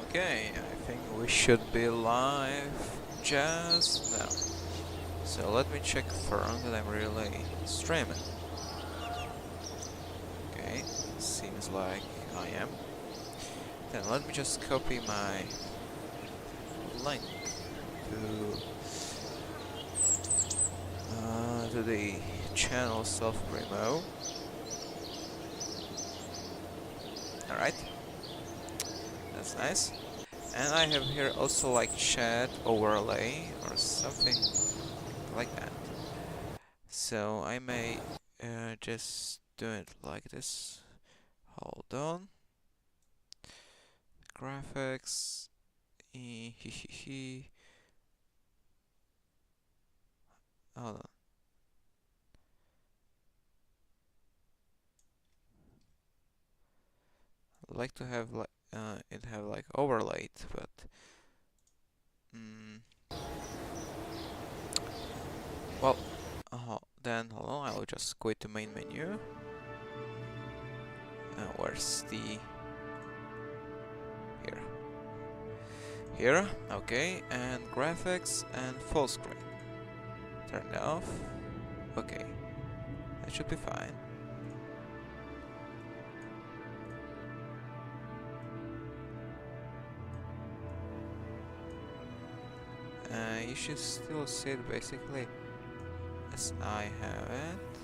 Okay, I think we should be live just now. So let me check firm that I'm really streaming. Okay, seems like I am. Then let me just copy my link to the channel self-promo. Alright, that's nice. And I have here also like chat overlay or something like that. So I may just do it like this. Hold on. Graphics. Hold on. I'd like to have like it have like overlaid, but well, then hold on. I'll just quit the main menu. Where's the here? Okay, and graphics and full screen. Turn it off. Okay, that should be fine. You should still see it basically as I have it.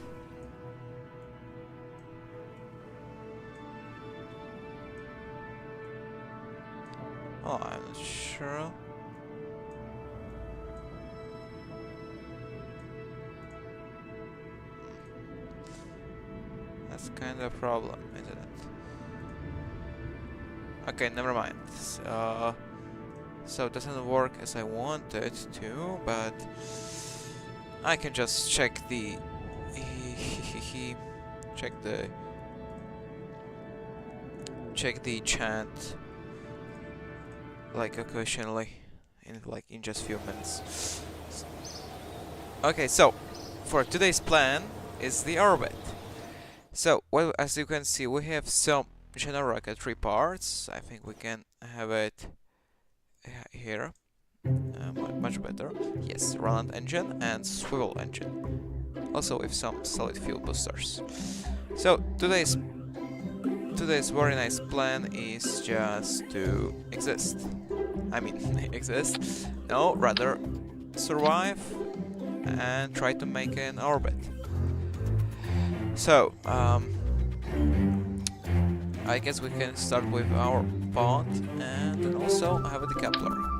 Oh, I'm not sure. That's kind of a problem, isn't it? Okay, never mind. So it doesn't work as I wanted to, but I can just check the check the chat like occasionally in just few minutes. Okay, so for today's plan is the orbit. So well, as you can see, we have some general rocketry parts. I think we can have it here. Much better. Yes, Roland engine and swivel engine. Also with some solid fuel boosters. So today's very nice plan is just to exist. I mean, exist. No, rather survive and try to make an orbit. So, I guess we can start with our pod and then also have a decoupler.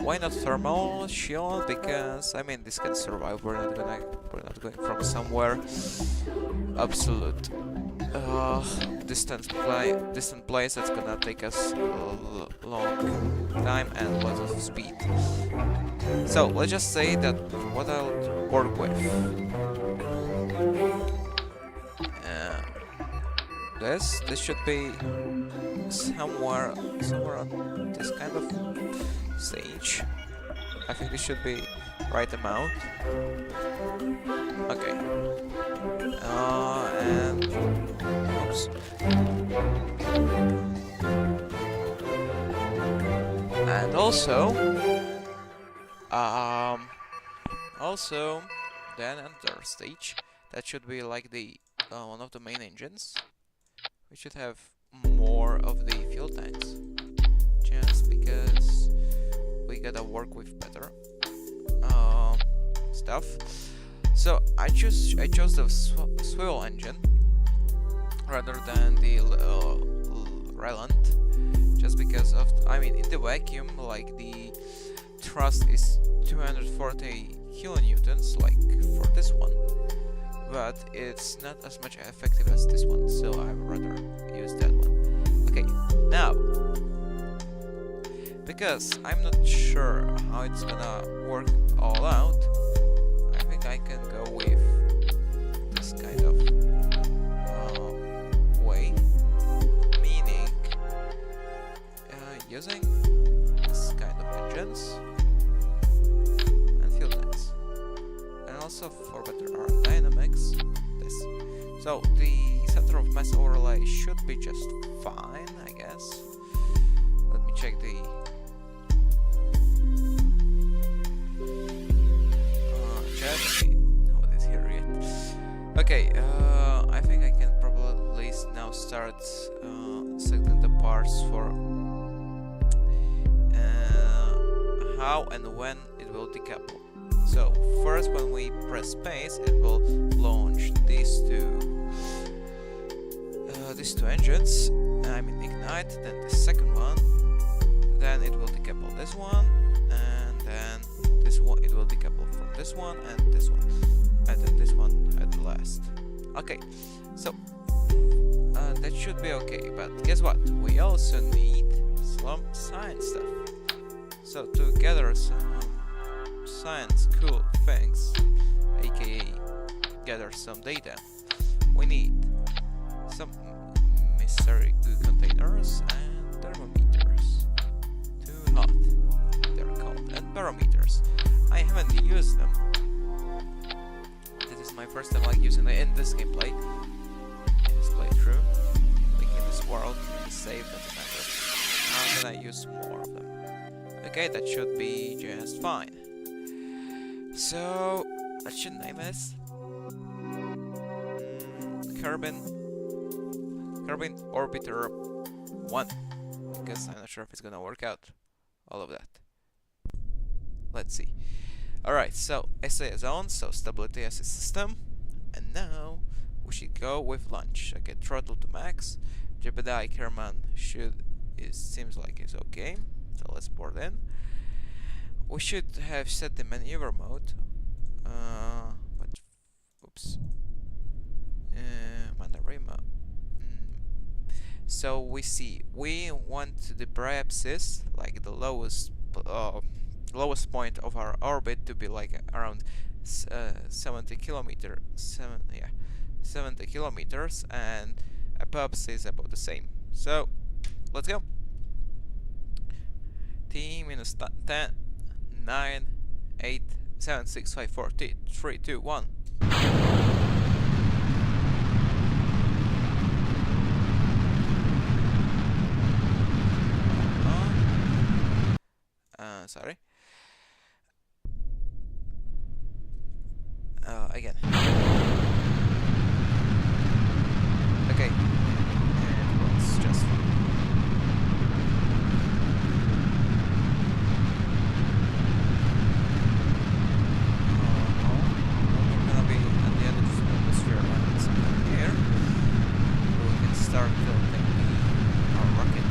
Why not thermal shield? Because I mean this can survive. We're not going from somewhere absolute distant place that's gonna take us a long time and lots of speed. So let's just say that what I'll work with. This should be somewhere on this kind of stage. I think this should be right amount. Okay. And oops. And also then another stage that should be like the one of the main engines. We should have more of the fuel tanks, just because we gotta work with better stuff. So I chose the swivel engine rather than the Roland, just because of in the vacuum, like the thrust is 240 kilonewtons, like for this one. But it's not as much effective as this one, so I would rather use that one. Okay, now, because I'm not sure how it's gonna work all out, I think I can go with this kind of way, meaning using this kind of engines and fuel tanks. And also for better aerodynamics, this. So the center of mass overlay should be just fine, I guess. check the chat. How it is here yet? Okay, I think I can probably now start selecting the parts for how and when it will decouple. So first, when we press space, it will launch these two engines. I mean ignite. Then the second one. Then it will decouple this one, and then this one. It will decouple from this one and this one, and then this one at the last. Okay, so that should be okay. But guess what? We also need some science stuff. So to gather some science cool things, aka gather some data, we need some mystery glue containers and thermometers. Too hot, they're called, and barometers. I haven't used them. This is my first time like using them in this gameplay, in this playthrough, like in this world, in the save, doesn't matter. How can I use more of them? Okay, that should be just fine. So, I should name this Kerbal Orbiter 1, because I'm not sure if it's gonna work out, all of that. Let's see. Alright, so SA is on, so stability as a system, and now we should go with launch. Okay, throttle to max. Jebediah Kerman seems like it's okay, so let's board in. We should have set the maneuver mode, but oops, Manarima. So we want the Bryapsis, like the lowest point of our orbit, to be like around 70 kilometers, and apopsis about the same. So let's go. T minus 10, 9, 8, 7, 6, 5, 4, 3, 2, 1. Sorry. Again. Okay. And works just fine. We're gonna be at the end of the atmosphere and sometime here. We can start building our rocket.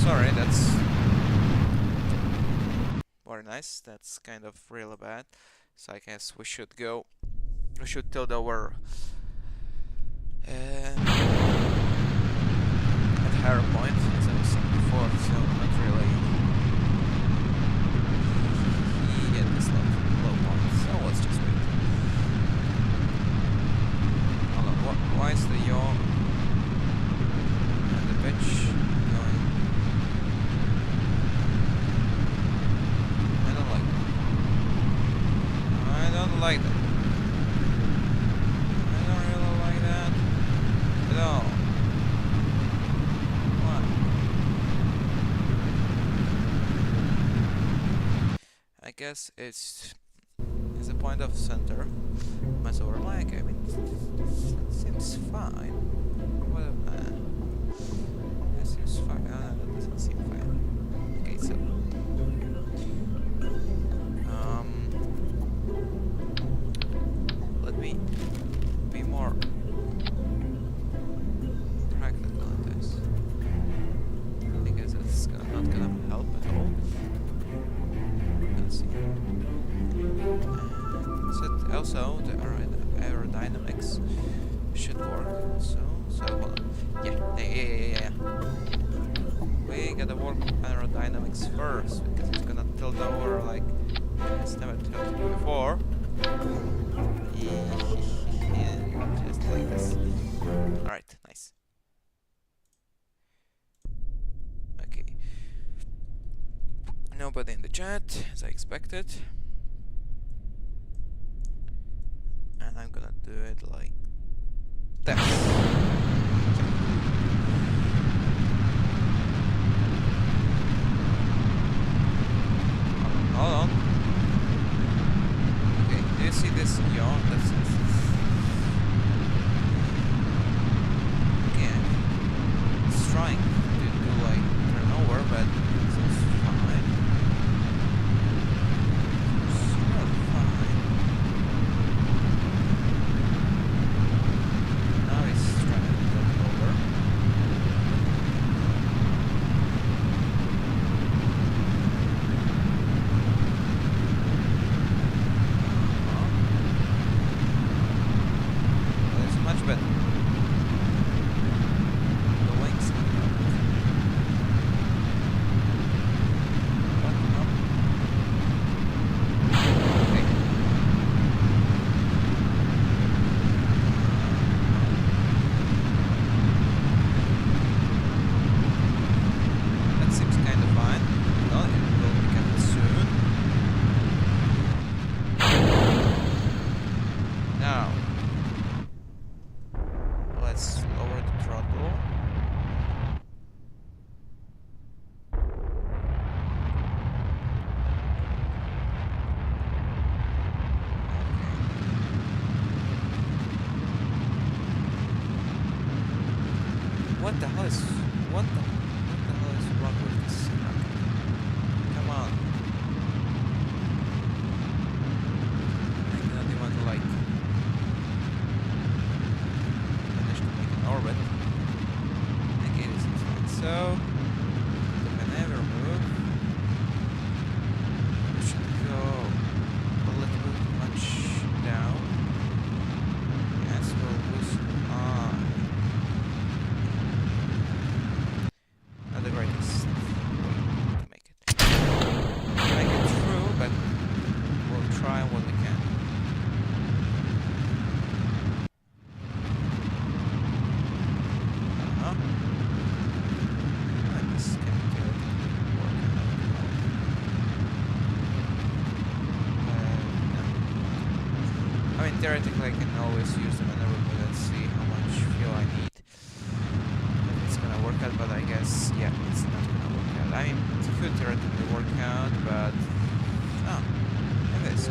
Sorry, that's very nice. That's kind of really bad. So I guess we should tilt over at higher point, as I was saying before, so not really at this low point. So let's just wait. Hold on, why is the yaw and the pitch going? I don't like that. I don't really like that at all. Why? I guess it's the point of center. Mess over like, I mean, it seems fine. What it seems fine. That doesn't seem fine. Okay, so let me be more practical in this, because it's work on aerodynamics first, because it's gonna tilt over like it's never tilted before. Just like this. Alright, nice. Okay. Nobody in the chat, as I expected. And I'm gonna do it like that. Hold on. Okay, do you see this yawn? That's it. Okay, it's trying to do like turn over, but it's fine. It's really fine. Now it's trying to turn over. Much better. The wings are out. Okay. That seems kind of fine. Well, it will become soon. Now. Let's lower the throttle. What the hell is wrong with this rocket? Come on. I cannot even like orbit. Okay, this is fine. So the maneuver move should go a little bit much down. Yes, we'll lose not the greatest way to make it. Make it through, but we'll try what we can. Theoretically, I can always use the maneuver mode and see how much fuel I need. If it's gonna work out, but I guess, yeah, it's not gonna work out. I mean, it could theoretically work out, but... oh, it is.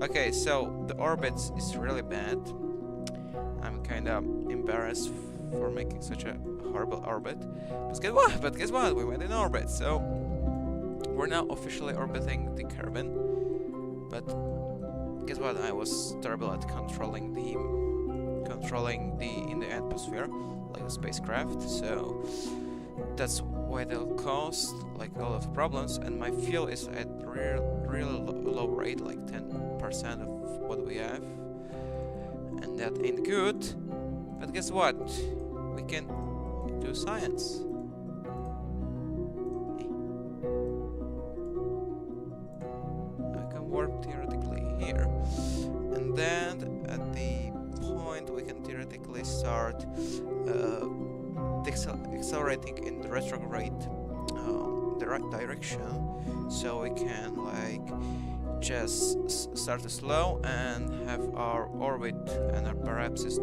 Okay, so the orbit is really bad. I'm kinda embarrassed for making such a horrible orbit. But guess what? We went in orbit, so we're now officially orbiting the Kerbal. But guess what? I was terrible at controlling the in the atmosphere, like the spacecraft. So that's why they'll cause like a lot of problems. And my fuel is at really low rate, like 10% of what we have, and that ain't good. But guess what? We can do science. I can warp theoretically here, and then at the point we can theoretically start accelerating in the retrograde direction, so we can like just start slow and have our orbit and our parapsis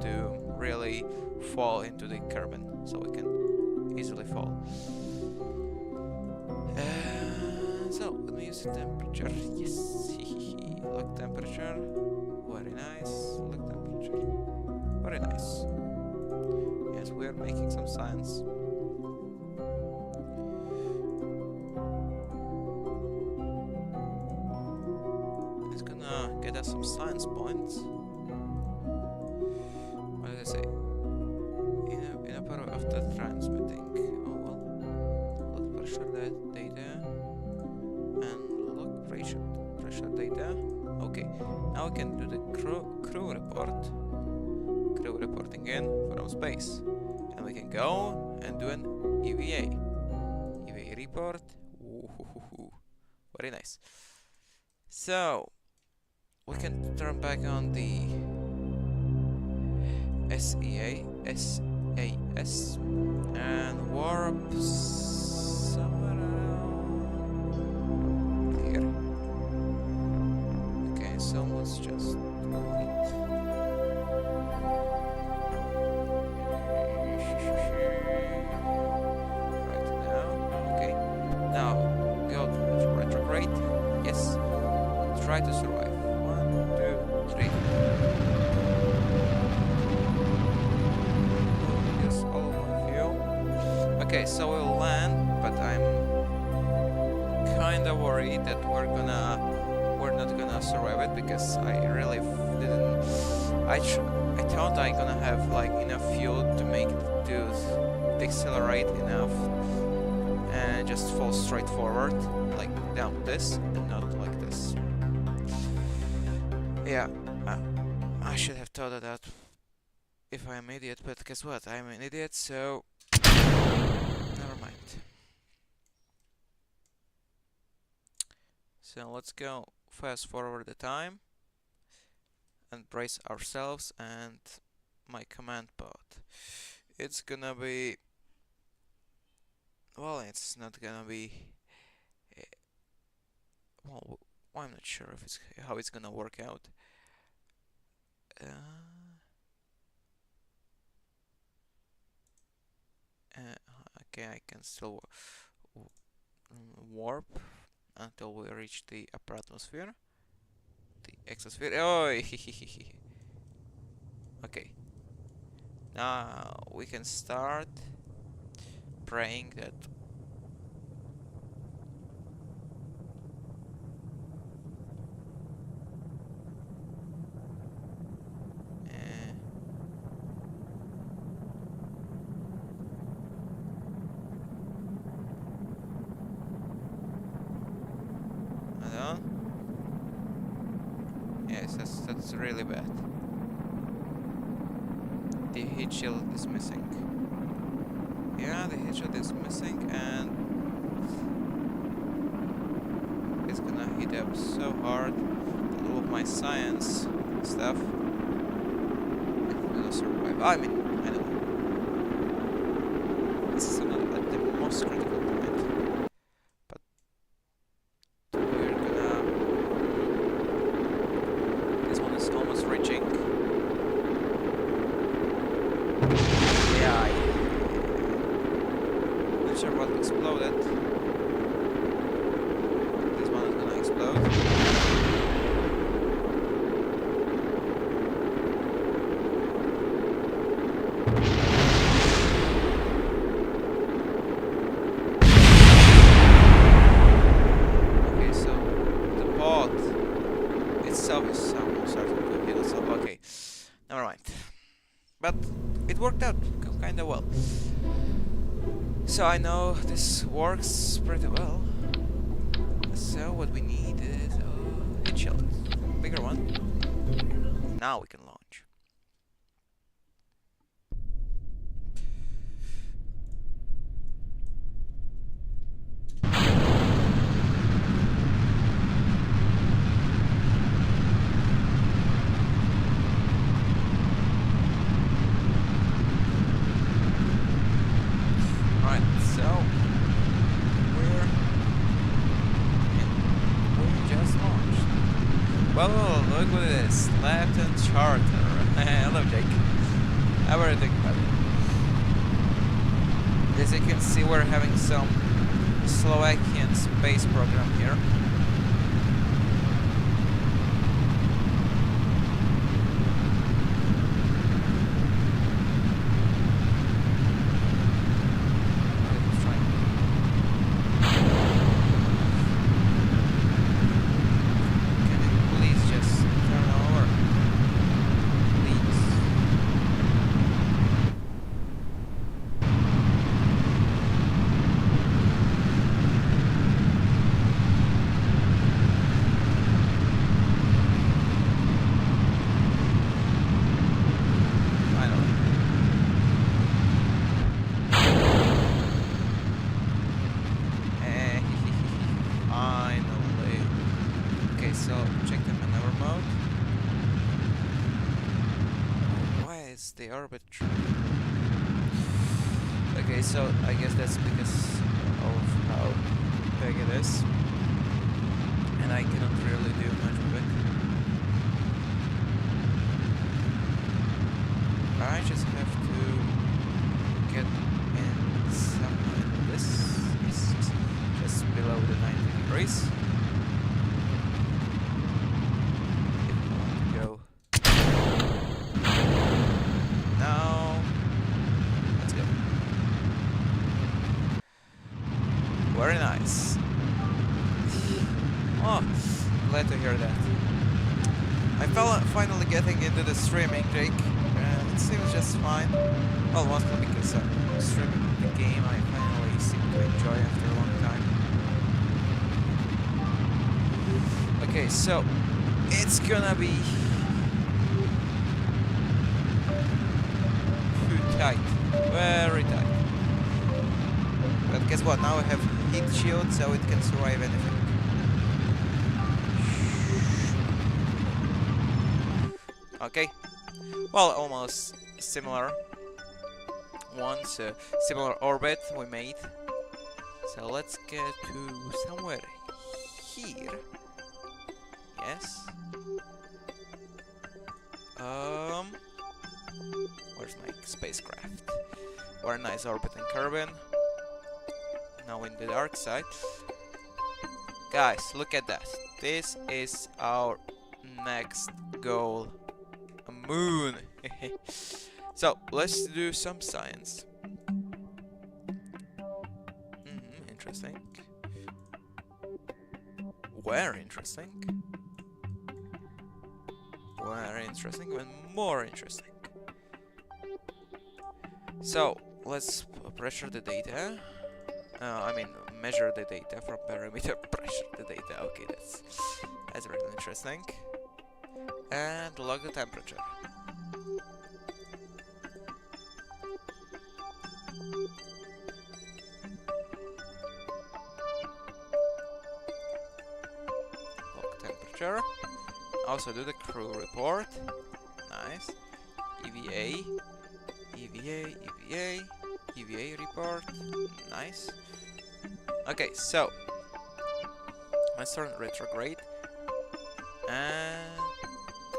to really fall into the Kerbal, so we can easily fall. So let me use the temperature. Yes, look temperature, very nice. Look temperature, very nice. Yes, we are making some science. It's gonna get us some science points. What did I say? In a power after transmitting. Oh well. Let's pressure that data and look pressure Show data. Okay, now we can do the crew report. Crew reporting in from space. And we can go and do an EVA. EVA report. Ooh, very nice. So, we can turn back on the SAS and warp somewhere around here. Okay, so let's just right now. Okay, now go to retrograde. Yes, try to survive. 1, 2, 3. Yes, all of my fuel. Okay, so we'll land, but I'm kinda worried that we're not gonna survive it, because I really didn't. I thought I gonna have like enough fuel to make it to accelerate enough and just fall straight forward, like down this, and not like this. Yeah, I should have thought of that if I'm an idiot, but guess what? I'm an idiot, so never mind. So let's go fast forward the time and brace ourselves, and my command pod. It's gonna be, well, it's not gonna be, well, I'm not sure if it's how it's gonna work out. Okay, I can still warp until we reach the upper atmosphere, the exosphere. Oh, okay. Now we can start praying that yes, that's really bad. The heat shield is missing. Yeah, the heat shield is missing, and it's gonna heat up so hard that all of my science stuff is gonna survive. I mean, I know. This is not at the most critical point, but we're gonna. This one is almost reaching. Yeah, not sure what exploded. This one is gonna explode. Okay, so the pod itself is almost starting to heal itself. Okay, never mind. But it worked out kinda well. So I know this works pretty well. So what we need is a heat shield, bigger one. Now we can launch. Well, look at this, left and charter. Hello, Jake. How are you doing, buddy? As you can see, we're having some Slovakian space program here. Okay, so check the maneuver mode. Why is the orbit Okay, so I guess that's because of how big it is, and I cannot really do much with it. I just have to get in somewhere. This is just below the 90 degrees. If I want to go now, let's go. Very nice. Oh, glad to hear that. I'm finally getting into the streaming, Jake. It seems just fine. Well, mostly because I'm streaming the game I finally seem to enjoy after a long time. Okay, so it's gonna be too tight, very tight. But guess what? Now I have heat shield, so it can survive anything. Okay. Well, almost similar ones, similar orbit we made. So let's get to somewhere here. Yes. Where's my spacecraft? Very nice orbit in Kerbal. Now in the dark side. Guys, look at that. This is our next goal. A moon. So let's do some science. Interesting. Very interesting. Very interesting. Even more interesting. So let's pressure the data. I mean, measure the data from parameter. Pressure the data. Okay, that's really interesting. And log the temperature. Log temperature. Also do the crew report. Nice. EVA. EVA, EVA, EVA report. Nice. Okay, so let's turn retrograde. And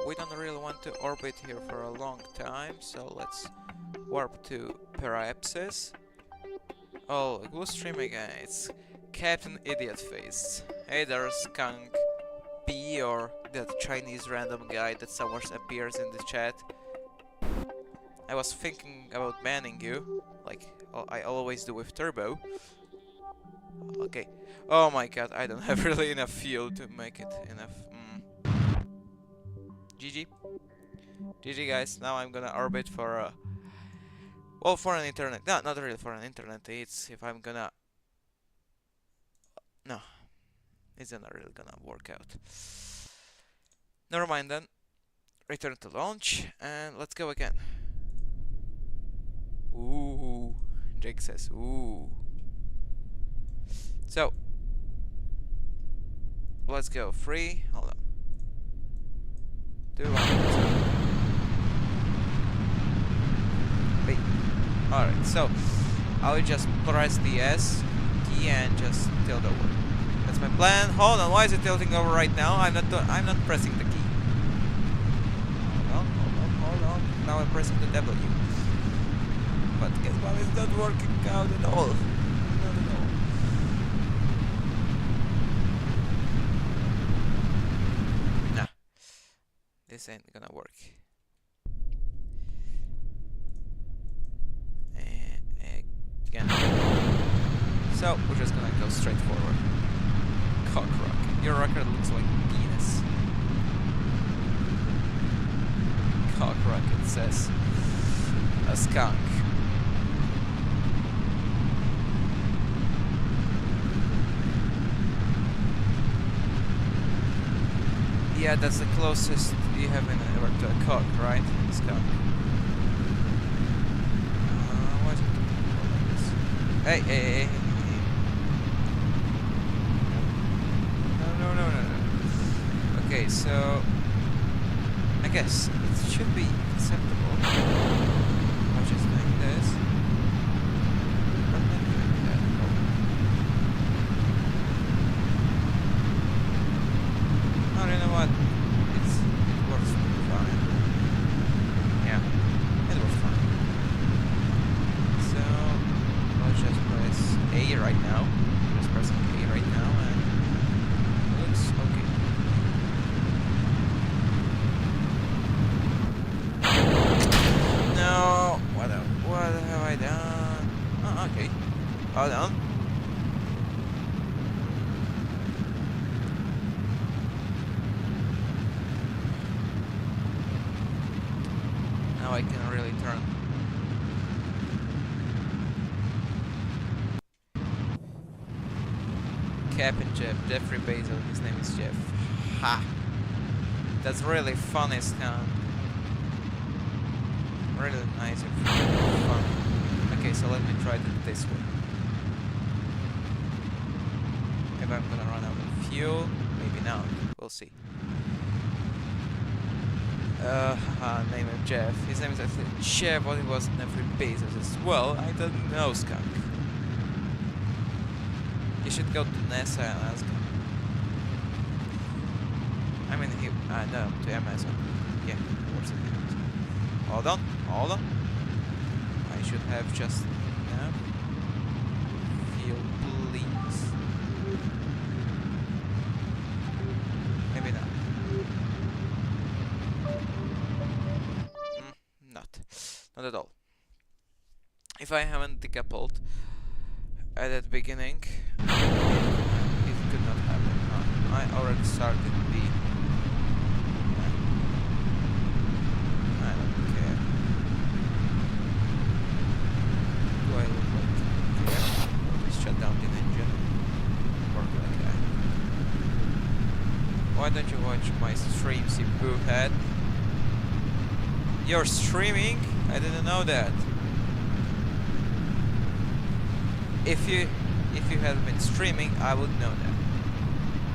we don't really want to orbit here for a long time, so let's warp to Periapsis. Oh, who's streaming again? It's Captain Idiot Face. Hey there, Skunk P, or that Chinese random guy that somewhere appears in the chat. I was thinking about banning you, like I always do with Turbo. Okay. Oh my god, I don't have really enough fuel to make it enough. GG. GG guys, now I'm gonna orbit for well, for an internet. No, not really for an internet. It's if I'm gonna... No. It's not really gonna work out. Never mind then. Return to launch and let's go again. Ooh. Jake says, ooh. So let's go. 3. Hold on. 2, 1. Wait. Alright, so I will just press the S key and just tilt over. That's my plan. Hold on, why is it tilting over right now? I'm not pressing the key. Hold on. Now I'm pressing the W. But guess what? It's not working out at all. Not at all. Nah. This ain't gonna work. Again. So we're just gonna go straight forward. Cock rocket. Your rocket looks like penis. Cock rocket says a skunk. Yeah, that's the closest you have ever to a cock, right? Skunk. Why is it like this? Hey. No. Okay, so I guess it should be acceptable. I'm just doing this. But not doing that. Oh, you know what? It works fine. Yeah, it works fine. So let's just press A right now. Just pressing A right now, and it looks okay. No, what have I done? Oh, okay. Hold on. Now I can really turn. Captain Jeff, Jeffrey Basil, his name is Jeff. Ha! That's really funny scan. Really nice and fun. Okay, so let me try it this way. Maybe I'm gonna run out of fuel, maybe not. We'll see. Name of Jeff. His name is actually Jeff, but he was Jeffrey Bezos as well. I don't know, Skunk. You should go to NASA and ask him. I mean, no, to Amazon. Yeah, of course it is. Hold on. I should have just now. Fuel, please. Maybe not. Not at all. If I haven't decoupled at the beginning, it could not happen. I already started the. I don't care. Do I look like here? Just shut down the engine. Work like that. Why don't you watch my streams, you boohead? You're streaming? I didn't know that. If you had been streaming, I would know that.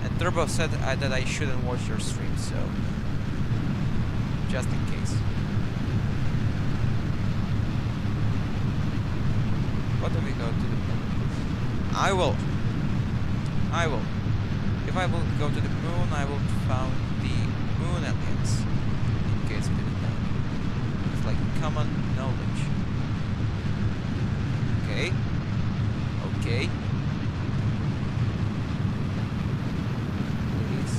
And Turbo said that I shouldn't watch your stream, so just in case. What do we go to the moon? I will. If I will go to the moon, I will found the moon aliens. In case you didn't know. It's like common knowledge. Okay. Please.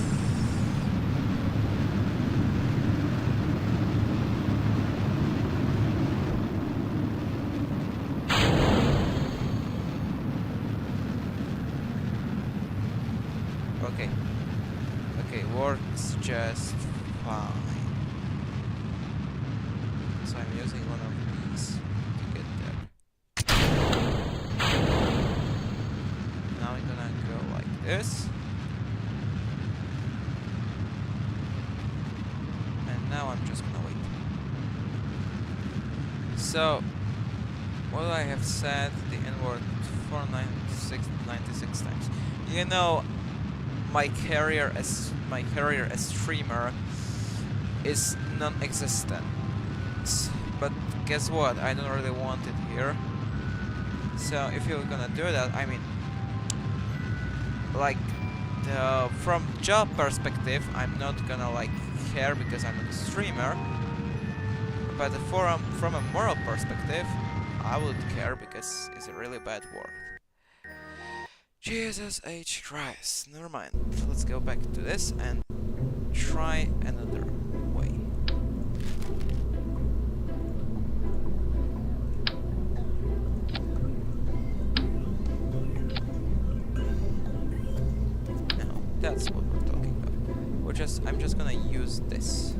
Okay, works just fine. So I'm using one of these to get there. Now I'm gonna go like this. And now I'm just gonna wait. So, what I have said the N-word 496 times. You know, my career as streamer is non-existent. But guess what? I don't really want it here. So if you're gonna do that, I mean, like, from job perspective, I'm not gonna like care because I'm a streamer. But from a moral perspective, I would care because it's a really bad word. Jesus H. Christ. Never mind. Let's go back to this and try another way. Now, that's what we're talking about. I'm just gonna use this.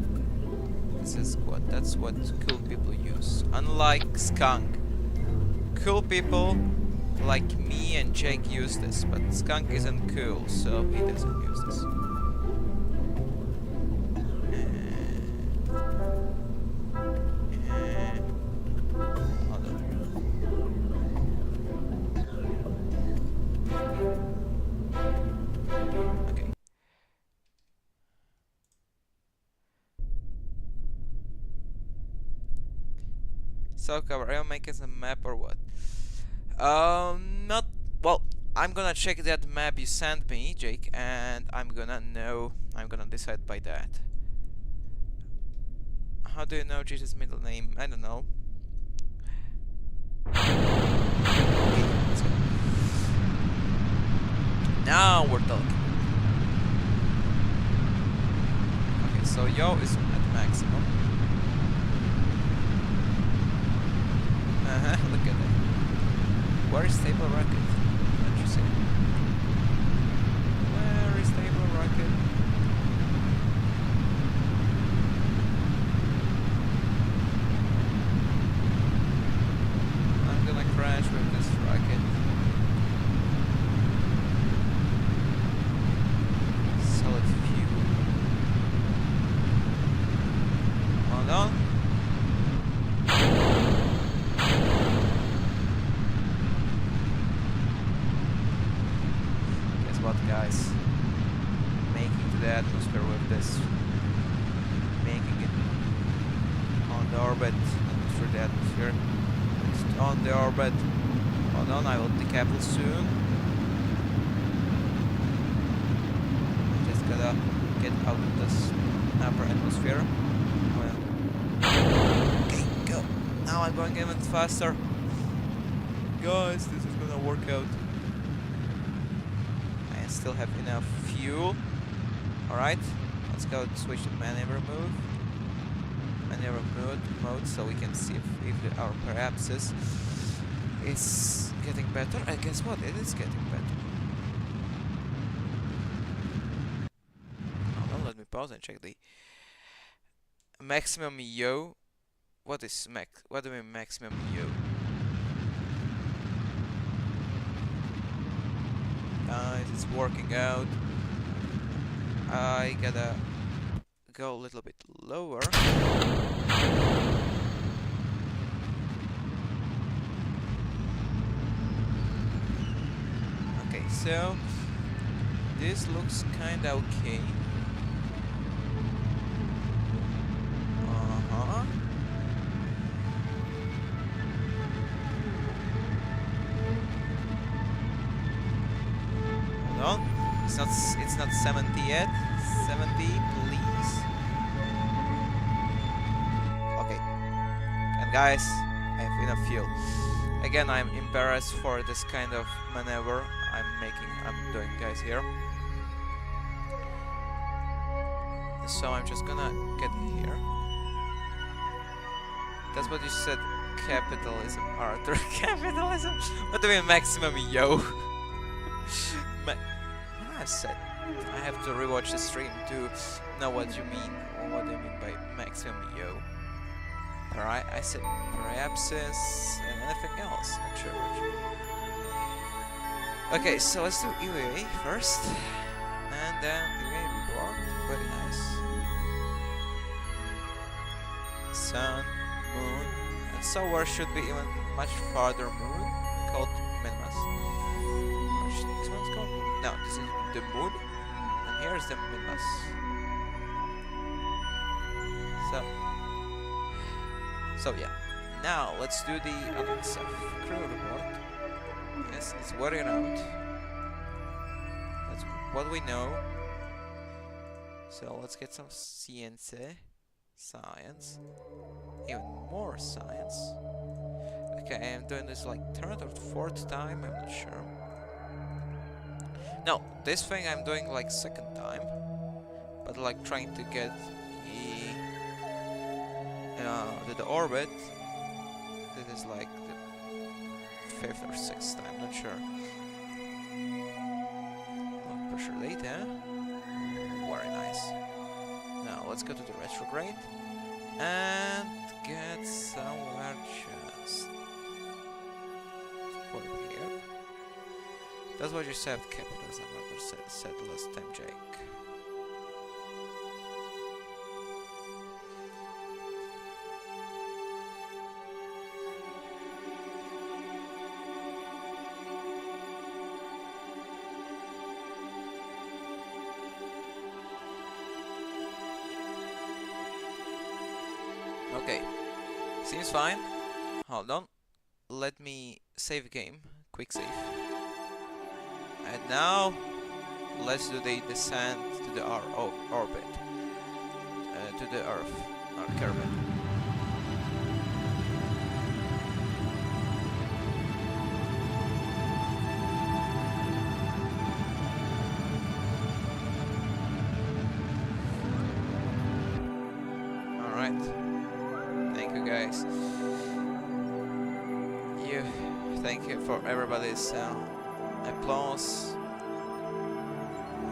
This is that's what cool people use. Unlike Skunk. Cool people like me and Jake use this, but Skunk isn't cool, so he doesn't use this. Hold on. Okay. So cover. Are you making a map or what? Not well. I'm gonna check that map you sent me, Jake, and I'm gonna know. I'm gonna decide by that. How do you know Jesus' middle name? I don't know. Okay, let's go. Now we're talking. Okay, so Yo is at maximum. Look at that. Where is stable rocket? Don't you see? Where is stable rocket? I'm gonna crash with this rocket. Solid fuel. Hold on. What, guys? Making to the atmosphere with this, making it on the orbit, not through the atmosphere. It's on the orbit. Hold on, I will decouple soon. Just gotta get out of this upper atmosphere. Well, okay, go. Now I'm going even faster. Guys, this is gonna work out. Still have enough fuel. Alright, let's go switch to maneuver mode so we can see if our periapsis is getting better. I guess what? It is getting better. Hold on, let me pause and check the maximum Yo. What is what do we mean maximum Yo? Guys, it's working out. I gotta go a little bit lower. Okay, so this looks kinda okay. It's not 70 yet. 70, please. Okay. And guys, I have enough fuel. Again, I'm embarrassed for this kind of maneuver I'm doing, guys, here. So I'm just gonna get here. That's what you said. Capitalism, Arthur. Capitalism. What do you mean maximum Yo? I said I have to rewatch the stream to know what you mean or what I mean by maximum Yo. Alright, I said periapsis and anything else. Not sure what you mean. Okay, so let's do UAA first, and then UAA report. Very nice. Sun, moon, and somewhere should be even much farther moon called Minmas. This one's called. No, this is the moon, and here's the Minmas. So yeah. Now let's do the other stuff. Crew report. Yes, it's wearing out. That's what we know. So let's get some science. Even more science. Okay, I'm doing this like third or fourth time, I'm not sure. No, this thing I'm doing like second time, but like trying to get the orbit. This is like the fifth or sixth time, not sure. Blood pressure data, very nice. Now let's go to the retrograde and get somewhere just over here. That's what you said, capitalism. I said last time, Jake. Okay, seems fine. Hold on. Let me save game. Quick save. And now let's do the descent to the orbit. To the Earth. Our Kerbal. Alright. Thank you guys. Thank you for everybody's applause.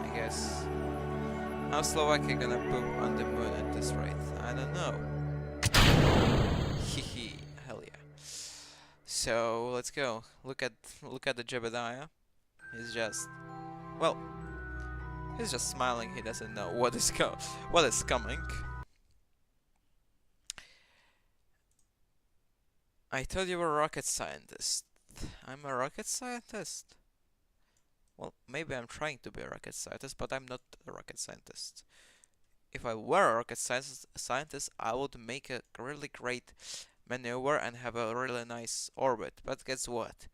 I guess. How Slovakia gonna poop on the moon at this rate? I don't know. Hehe, hell yeah. So let's go. Look at the Jebediah. He's just, well, he's just smiling. He doesn't know what is coming. I thought you were a rocket scientist. I'm a rocket scientist? Well, maybe I'm trying to be a rocket scientist, but I'm not a rocket scientist. If I were a rocket scientist, I would make a really great maneuver and have a really nice orbit. But guess what?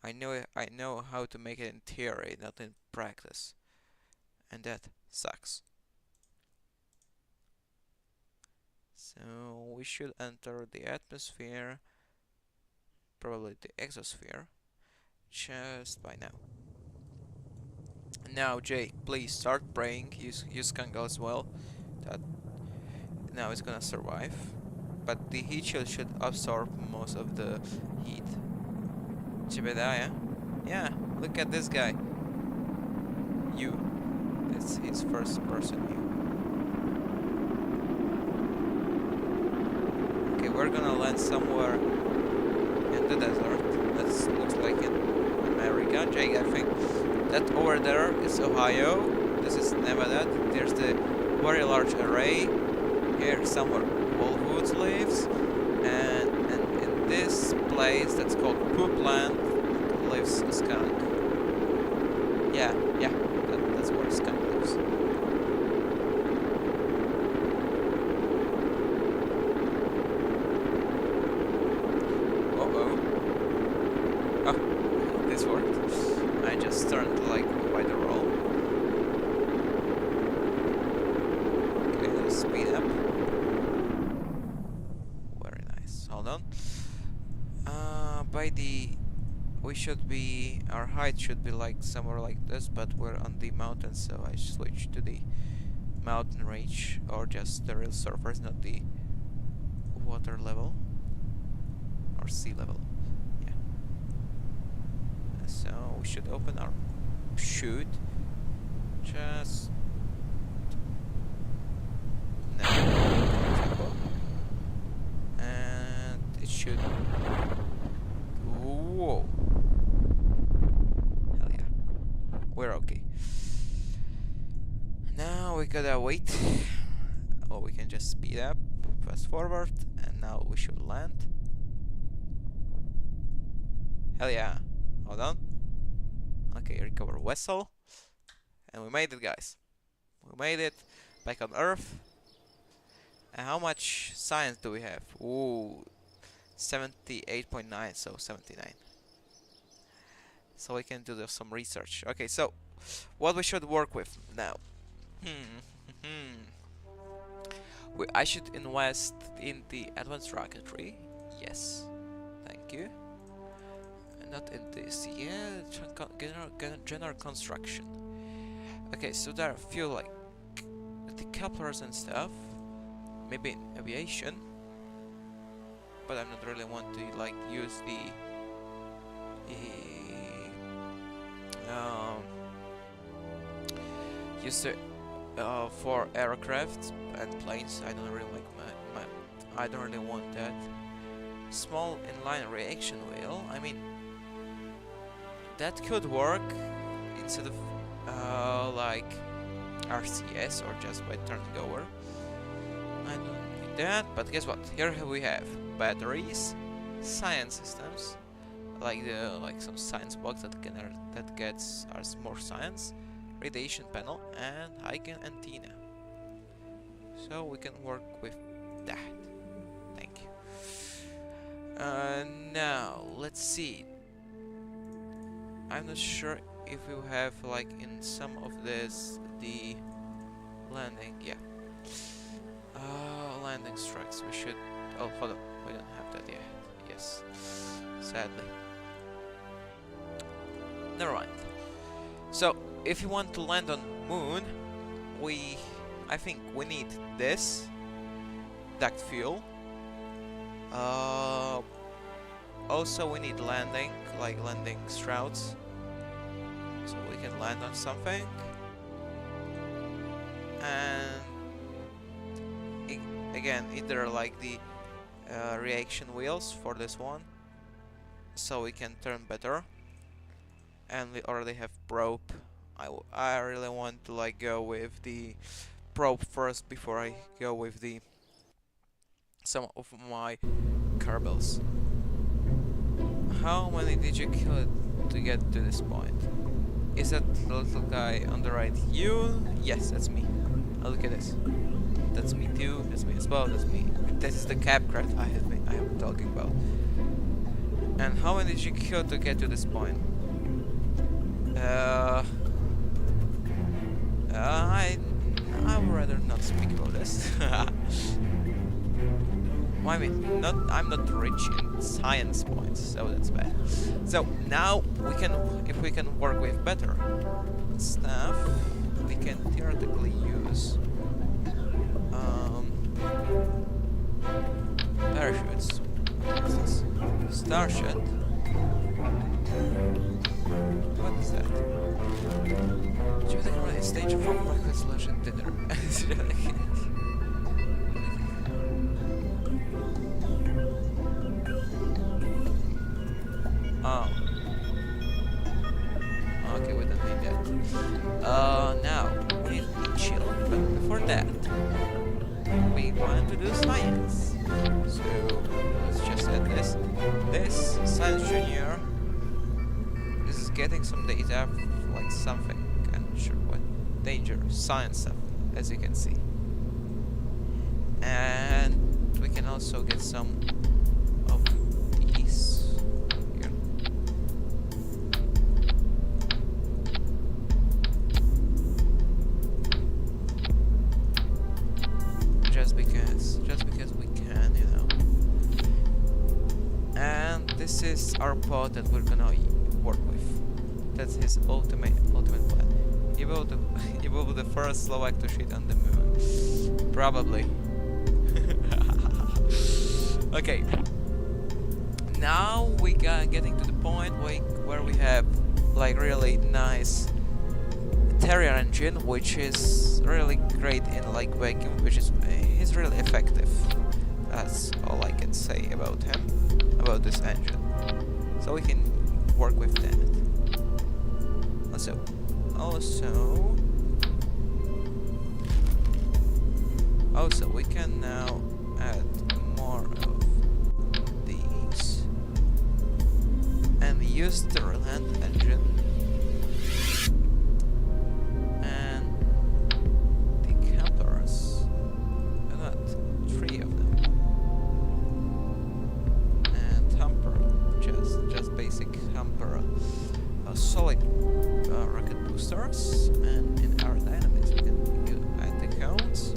I know how to make it in theory, not in practice. And that sucks. So we should enter the atmosphere, probably the exosphere, just by now. Now, Jake, please start praying. Use Kerbal as well. That now it's gonna survive, but the heat shield should absorb most of the heat. Jebediah, yeah, look at this guy. You, that's his first person view. Okay, we're gonna land somewhere in the desert. That looks like in America. Jake, I think that over there is Ohio. This is Nevada. There's the very large array. Here somewhere Woods lives, and in this place that's called Poop Land lives a skunk. Yeah, that's where a skunk lives. Oh, this worked. I just turned like by the roll. Okay, let's speed up. Very nice. Hold on. Our height should be like somewhere like this, but we're on the mountain, so I switched to the mountain range, or just the real surface, not the water level or sea level. Yeah. So we should open our chute. Just now, and it should. Whoa! Hell yeah, we're okay. Now we gotta wait. Or we can just speed up, fast forward, and now we should land. Hell yeah! Hold on. Okay, recover vessel, and we made it, guys. We made it back on Earth. And how much science do we have? Ooh, 78.9, so 79. So we can do some research. Okay, so what we should work with now? I should invest in the advanced rocketry. Yes, thank you. And not in this. Yeah, general construction. Okay, so there are a few like decouplers and stuff. Maybe in aviation, but I'm not really want to like use the for aircraft and planes. I don't really like I don't really want that. Small inline reaction wheel. I mean, that could work instead of like RCS or just by turning over. I don't need that, but guess what? Here we have batteries, science systems, like some science box that gets us more science, radiation panel, and high-gain antenna. So we can work with that. Thank you. Now let's see. I'm not sure if we have like in some of this the landing. Yeah. Landing strikes. We should. Oh, hold on. We don't have that yet. Yes. Sadly. Never mind. So, if you want to land on Moon, I think we need this duct fuel. Also, we need landing shrouds, so we can land on something. And again, either like the reaction wheels for this one, so we can turn better. And we already have probe. I really want to like go with the probe first before I go with the some of my Kerbals. How many did you kill to get to this point? Is that the little guy on the right you? Yes, that's me. Oh, look at this. That's me too. That's me as well. That's me. This is the Capcrat I am talking about. And how many did you kill to get to this point? I would rather not speak about this. I mean, I'm not rich in science points, so that's bad. So now we can, if we can work with better stuff, we can theoretically use parachutes. What's this? Starship. What is that? Do you think we're in stage from breakfast, lunch, and dinner? Oh. Okay, we don't need that. Now we need to chill, but before that, we want to do science. So let's just add this. This Science Junior is getting some data, like something. I'm not sure what. Danger, science stuff, as you can see. And we can also get some of these here. Just because we can, you know. And this is our pod that we're gonna work with. That's his ultimate plan. He will be the first Slovak to shoot on the moon. Probably. Okay. Now we getting to the point where we have like really nice Terrier engine, which is really great in like vacuum, which is he's really effective. That's all I can say about him, about this engine. So we can work with that. Also we can now add more of these and use the land engine and the campers. I got 3 of them. And hamper, just basic hamper, solid rocket boosters, and in aerodynamics we can add the cones.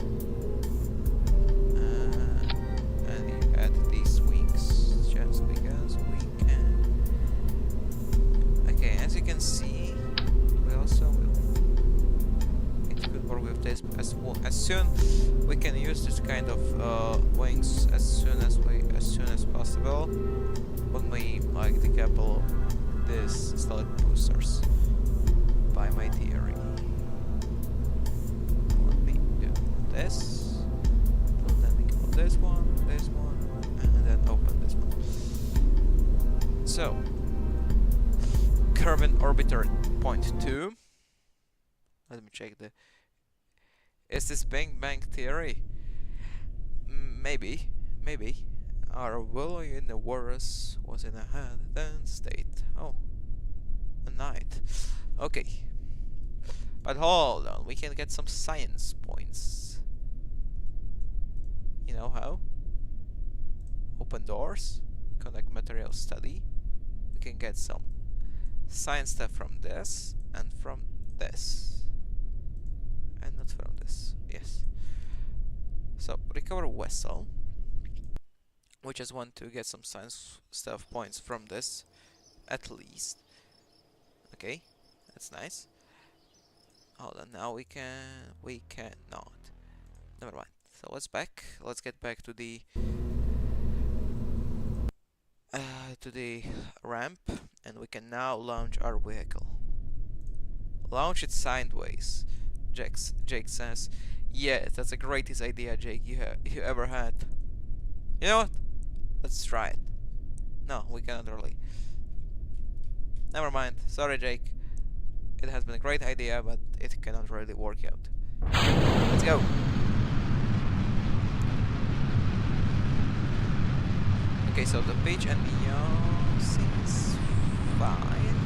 And you add these wings just because we can. Okay, as you can see, we also will. It could work with this as well. As soon we can use this kind of wings as soon as possible when we like decouple these solid boosters. By my theory. Let me do this. Then we go this one, and then open this one. So, Kerbal orbiter point 2. Let me check the. Is this Bang Bang theory? Maybe. Our willow in the Walrus was in a hand then state. Oh, a night. Okay. But hold on, we can get some science points. You know how? Open doors? conduct material study. We can get some science stuff from this and from this. And not from this. Yes. So, recover vessel. We just want to get some science stuff points from this, at least. Okay, that's nice. Hold on, now we cannot. Never mind. So let's get back to the ramp, and we can now launch our vehicle. Launch it sideways. Jake says, "Yes, that's the greatest idea, Jake, you ever had." You know what? Let's try it. No, we cannot really. Never mind. Sorry, Jake. It has been a great idea, but it cannot really work out. Let's go. Okay, so the pitch and yaw seems fine.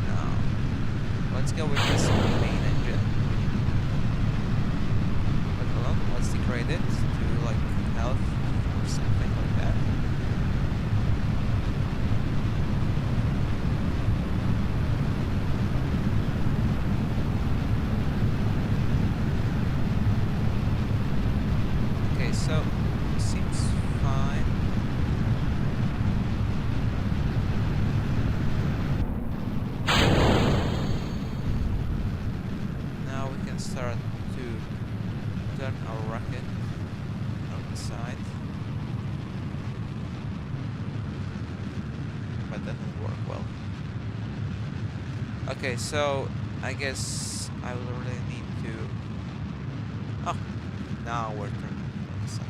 Now, let's go with this main engine. But hold on, let's degrade it to like health or something like that. Okay, so seems fine. Now we can start to turn our rocket on the side. But that didn't work well. Okay, so I guess I will really need to... Oh, now we're turning on the side.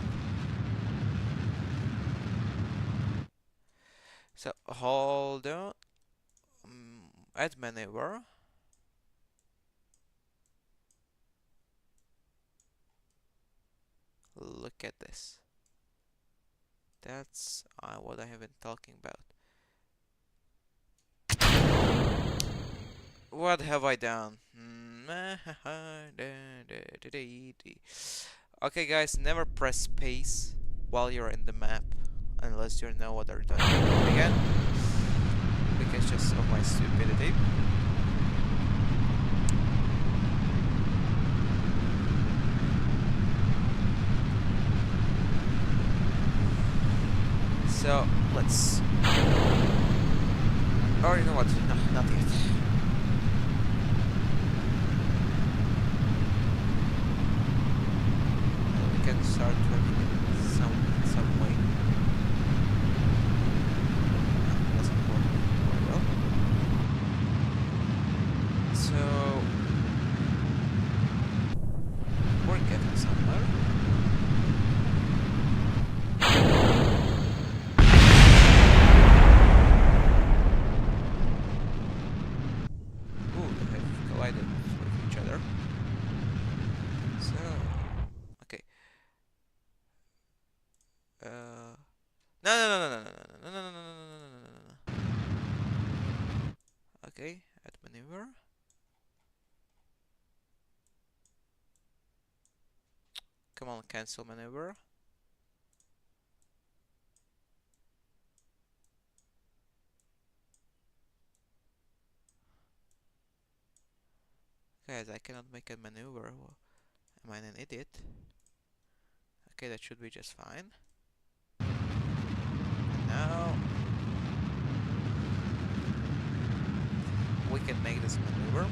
So hold on. Add maneuver. Look at this. That's what I have been talking about. What have I done? Okay, guys, never press space while you're in the map unless you know what you're doing. Again, because just of my stupidity. So let's. Or you know what? No, not yet. We can start turning it some way. Doesn't work very well. So we're getting somewhere. No. Okay, add maneuver. Come on, cancel maneuver. Guys, I cannot make a maneuver. Am I an idiot? Okay, that should be just fine. Now we can make this maneuver.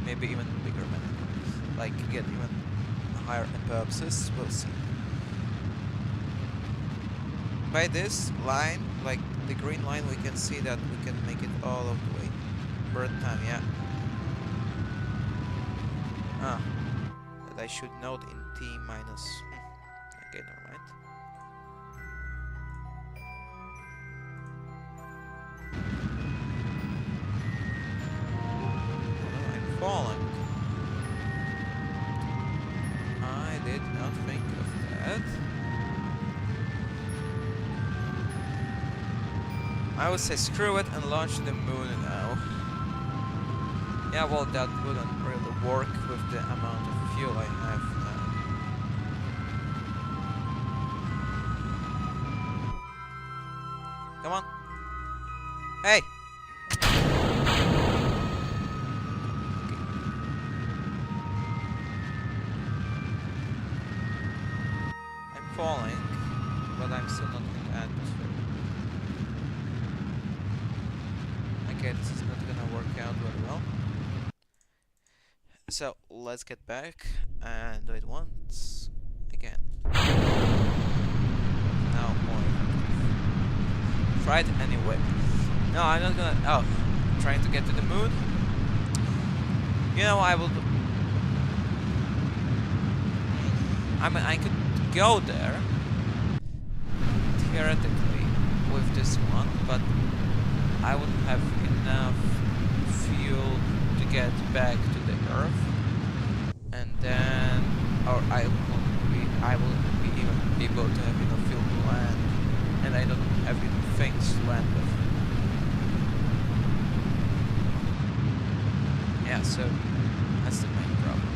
Maybe even bigger maneuvers, like get even higher purposes. We'll see. By this line, like the green line, we can see that we can make it all of the way. Bird time, yeah. That I should note in T minus. Okay, never mind. Oh, I'm falling. I did not think of that. I would say screw it and launch the moon now. Yeah, well, that wouldn't really work with the amount of fuel I have now. Come on. Hey! I'm falling, but I'm still not in the atmosphere. Okay, this is not gonna work out very well. So, let's get back and do it once again. Now more. Try it anyway. No, I'm not gonna... Oh, trying to get to the moon. You know, I will... I mean, I could go there, theoretically, with this one, but I wouldn't have enough fuel to get back to the Earth, and then... Or I wouldn't be even able to have enough fuel to land, and I don't have enough things to land with. Yeah, so that's the main problem.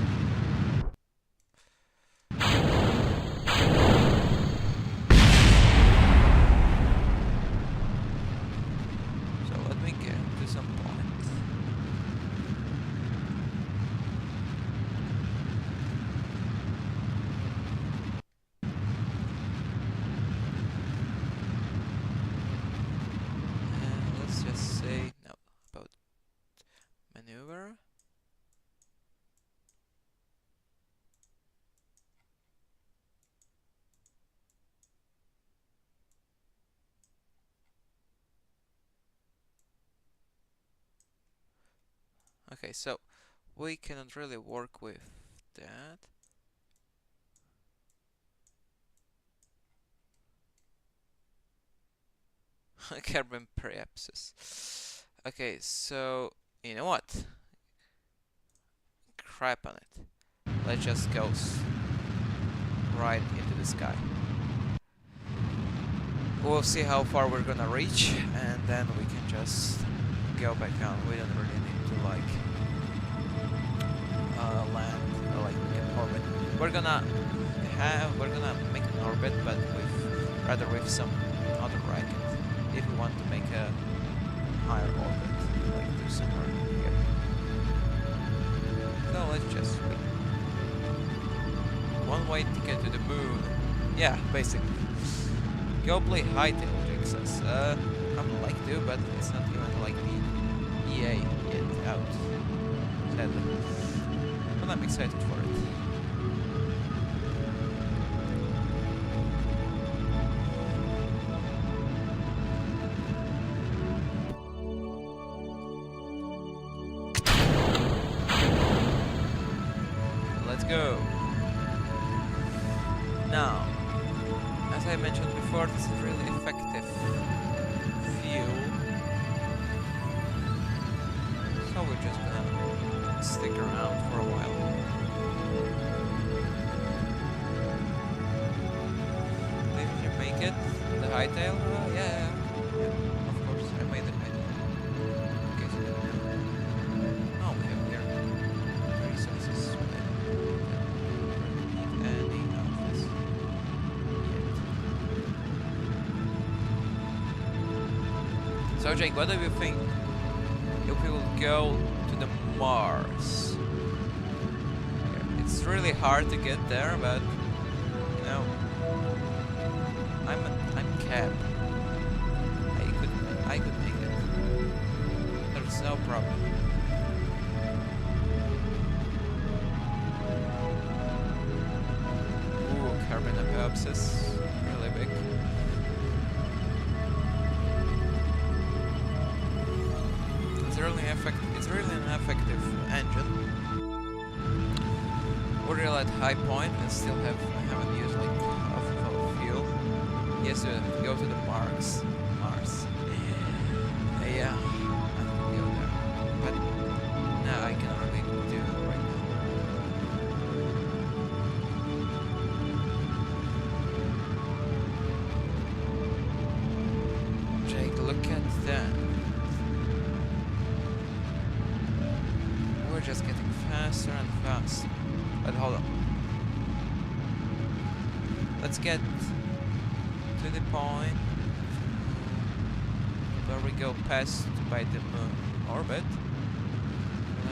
So let me get to some point. And let's just say no about maneuver. Okay, so we cannot really work with that. Carbon preapsis. Okay, so you know what? Crap on it. Let's just go right into the sky. We'll see how far we're gonna reach, and then we can just go back on. We don't really need to like land or like make an orbit. We're gonna make an orbit, but rather with some other rocket. If we want to make a higher orbit, like do somewhere here. So let's just wait. One way to get to the moon. Yeah, basically. Go play hightail jigs. I would like to, but it's not even like the EA yet out. Sadly. But I'm excited for it. Let's go. Now, as I mentioned before, this is really effective fuel. So we're just gonna stick around for a while. Did you make it? The hightail? Yeah, of course, I made the hightail. Okay, so oh, we have here the resources. Any of this yet. So Jake, what do you think if we will go to the Mars? It's really hard to get there, but you know, I'm Cap. I could make it. There's no problem. Ooh, carbon apoapsis, really big. It's really an effective engine. We're really at high point and still haven't used like half of our fuel. Yes, to go to the Mars. Yeah, I can go there, but no, I can't really do it right now. Jake, look at that. We're just getting faster and faster. But hold on. Let's get to the point where we go past by the moon orbit.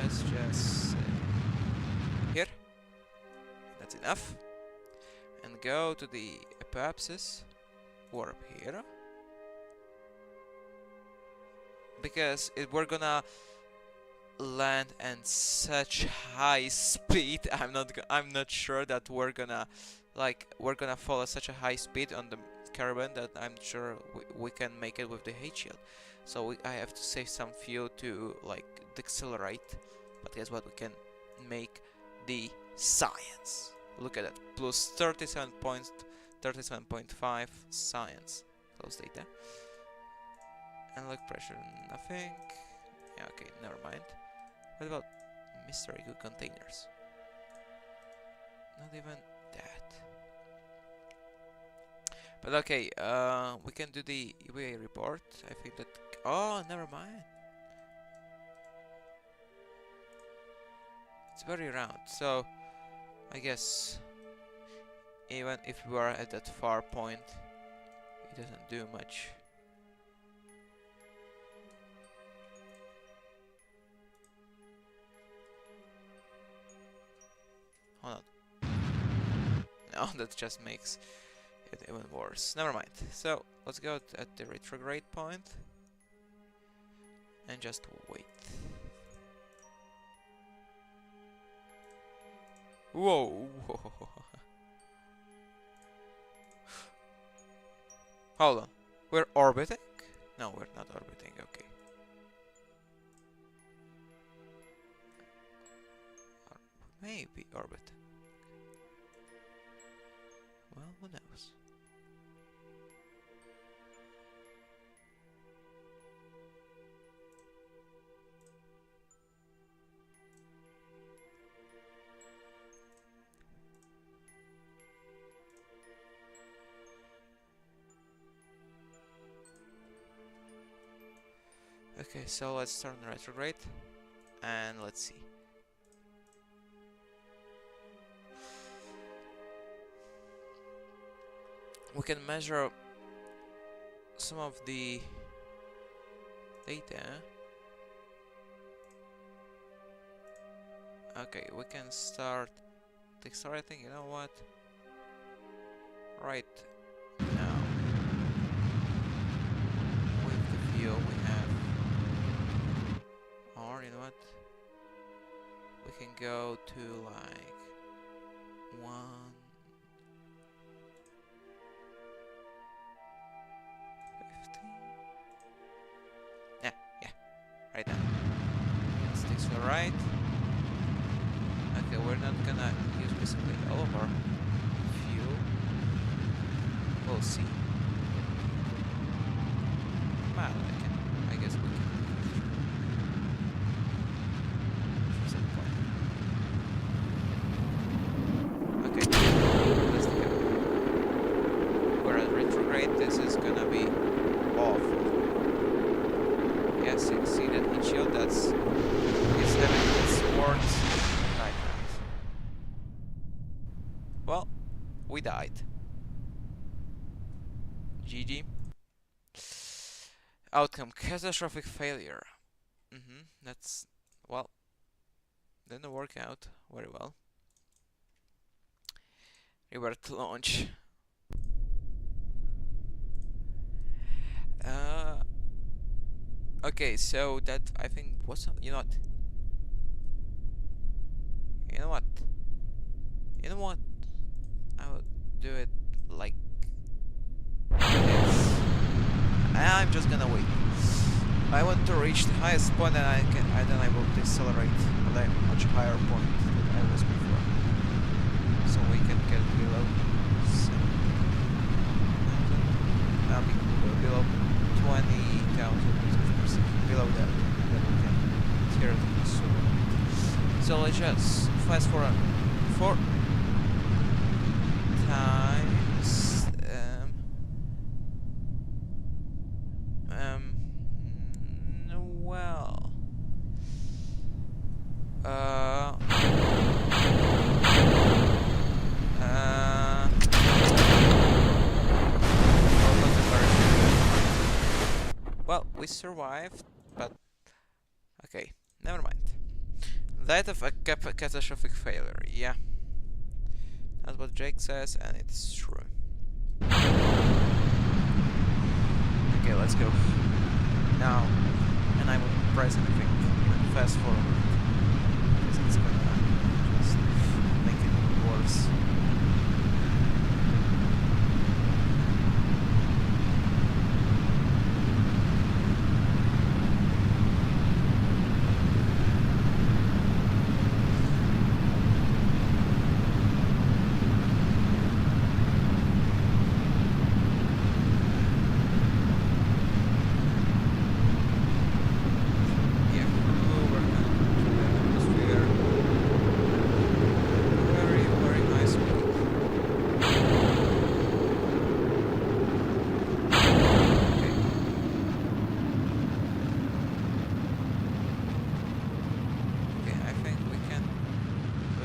Let's just here. That's enough. And go to the apoapsis. Warp here. Because we're gonna land at such high speed. I'm not sure that we're gonna fall at such a high speed on the caravan that I'm sure we can make it with the heat shield. So I have to save some fuel to like decelerate. But guess what? We can make the science. Look at that. Plus 37.5 science. Close data. Analog pressure, nothing. Yeah, okay, never mind. What about mystery good containers? Not even that. But okay, we can do the EVA report. I think that. Oh, never mind. It's very round, so I guess even if we are at that far point, it doesn't do much. Hold on. No, that just makes it even worse. Never mind. So let's go at the retrograde point and just wait. Whoa! Hold on. We're orbiting? No, we're not orbiting. Okay. Or maybe orbiting. Well, who knows? Okay, so let's start on retrograde and let's see. We can measure some of the data. Okay, we can start accelerating. You know what? Right now, with the fuel we have, or you know what? We can go to like 150. Yeah, right now. Sticks to the right. Okay, we're not gonna use basically all of our fuel. We'll see. Well, I guess we can. For some point. Okay, let's go. We're at retrograde. This is gonna be awful. Yes, you see that heat shield. It's having its words. Well, we died. GG. Outcome, catastrophic failure. That's, well, didn't work out very well. Revert to launch. Okay, so that, I think, was, you know what? You know what? I will do it like this. I'm just gonna wait. I want to reach the highest point and then I will decelerate at a much higher point than I was before. So we can get below below 20,000 meters per second. Below that, then we can theoretically soar. So let's just fast forward 4 times well Well, we survived, but okay, never mind. That of a catastrophic failure, yeah. That's what Jake says, and it's true. Okay, let's go. Now, and I will press anything, even fast forward, because it's gonna just make it worse.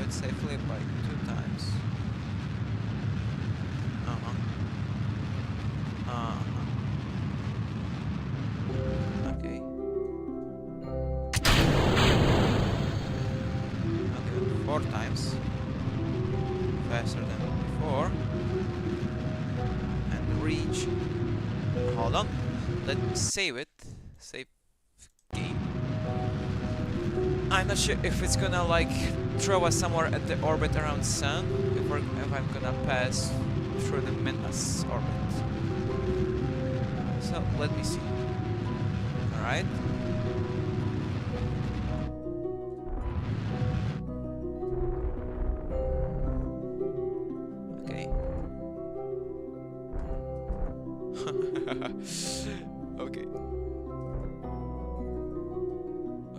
Safely by 2 times. Okay. Not even 4 times. Faster than before. And reach. Hold on. Let me save it. Save game. I'm not sure if it's gonna like throw us somewhere at the orbit around Sun, if I'm gonna pass through the Minas orbit. So let me see. Alright. Okay. Okay.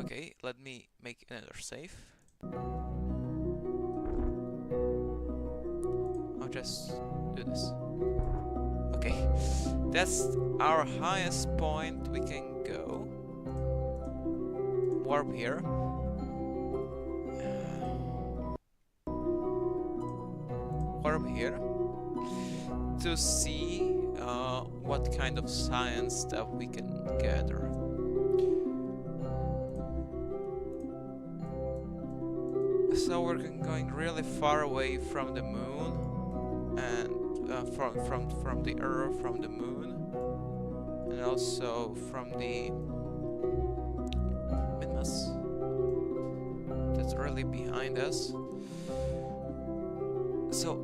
Okay, let me make another save. I'll just do this. Okay, that's our highest point we can go. Warp here. Warp here to see what kind of science stuff we can gather. So we're going really far away from the moon, and from the Earth, from the moon, and also from the Minas. That's really behind us. So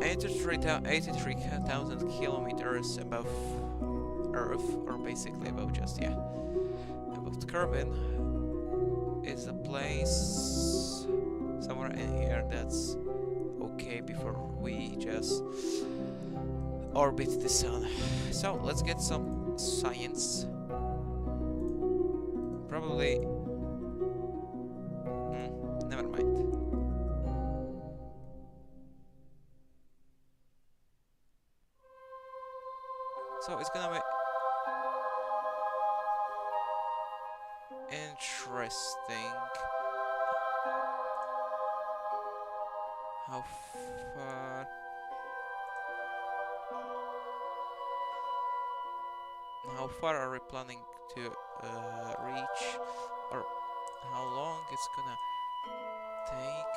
83,000 kilometers above Earth, or basically above above Kerbal, is a place somewhere in here that's okay before we just orbit the sun. So let's get some science. Probably never mind. So it's gonna be interesting how far are we planning to reach, or how long it's gonna take,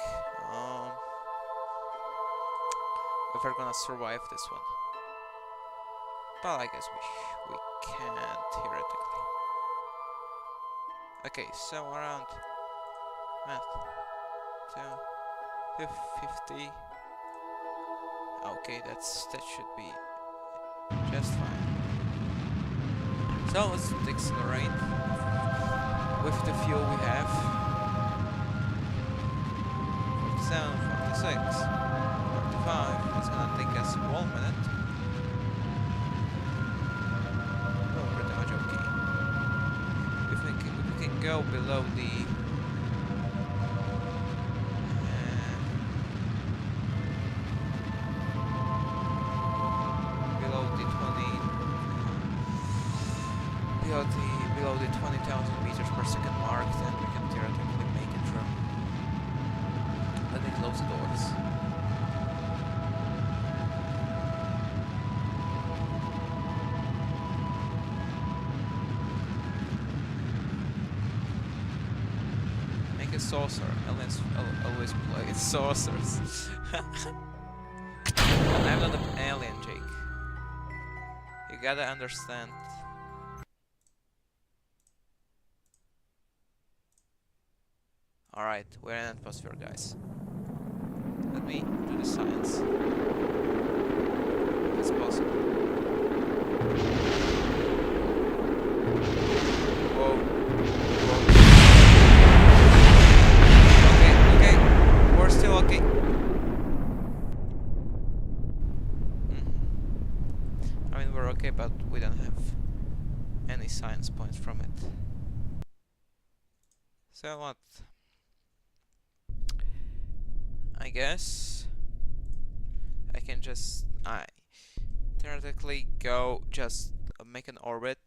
if we're gonna survive this one. But I guess we can't theoretically. Okay, so around 250. Okay, that should be just fine. So let's accelerate with the fuel we have. 47, 46, 45. It's gonna take us 1 minute. Pretty much okay. If we can go below the below the 20,000 meters per second mark, then we can theoretically make it through. Let me close the doors. a saucer. Aliens always play saucers. I'm not an alien, Jake. You gotta understand. Alright, we're in atmosphere, guys. Let me do the science. If it's possible. Whoa. Whoa. Okay, we're still okay. I mean, we're okay, but we don't have any science points from it. So what? I guess I can just theoretically go just make an orbit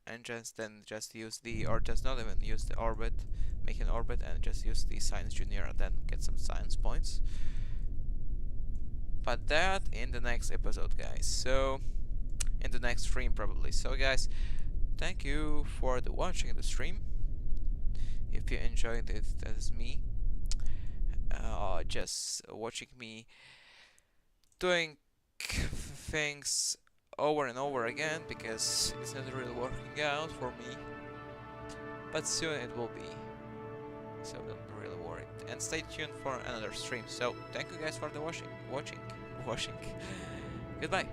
and then use the, or just not even use the orbit, make an orbit and just use the science junior and then get some science points. But that in the next episode, guys. So in the next stream probably. So guys, thank you for watching the stream. If you enjoyed it, that is me. Just watching me doing things over and over again because it's not really working out for me, but soon it will be, so don't be really worried and stay tuned for another stream. So thank you guys for the watching. Goodbye.